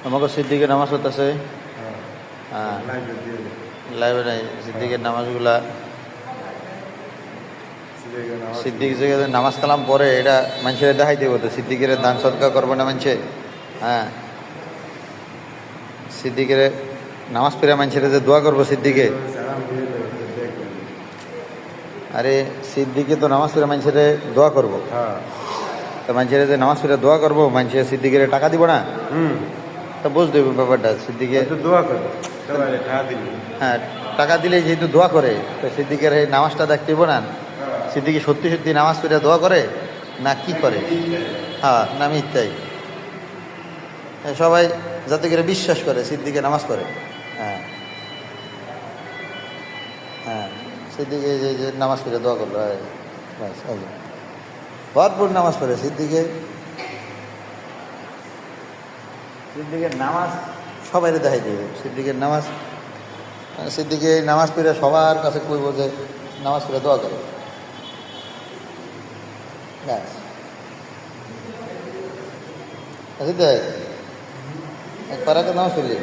আমাকে সিদ্দিকের নামাজ হতেছে। হ্যাঁ, লাইভে নাই সিদ্দিকের নামাজগুলা। সিদ্দিক যে নামাজ কালাম পরে এটা মানুষের দেখাই দেবো তো, সিদ্দিকের দান সদকা করবো না মানুষে। হ্যাঁ, সিদ্দিকের নামাজ পড়ে মানুষের যে দোয়া করবো সিদ্দিকে। আরে সিদ্দিকে তো নামাজ পড়ে মানুষের দোয়া করবো। তো মানুষের যে নামাজ পড়ে দোয়া করবো, মানুষের সিদ্দিকের টাকা দিব না? তো বুঝ দেবো ব্যাপারটা। সিদ্দিকে দোয়া করো, হ্যাঁ, টাকা দিলে যেহেতু দোয়া করে, তো সিদ্দিকের এই নামাজটা দেখতে দিব না? সিদ্দিকি সত্যি সত্যি নামাজ পড়ে দোয়া করে না কি করে? হ্যাঁ, না মিথ্যাই। সবাই যাতে করে বিশ্বাস করে সিদ্দিকে নামাজ পড়ে। হ্যাঁ হ্যাঁ, সিদ্দিকে যে নামাজ পড়ে দোয়া করলো, ব্যাস ভরপুর নামাজ পড়ে সিদ্দিকে। সিদ্দিকের নামাজ সবাই দেখাই দেবে। সিদ্দিকের নামাজ, সিদ্দিকে নামাজ পড়ে সবার কাছে কইব যে নামাজ পড়ে দোয়া করে, ব্যাস। সিদ্দিক এক পারাকে নামাজ পড়লি।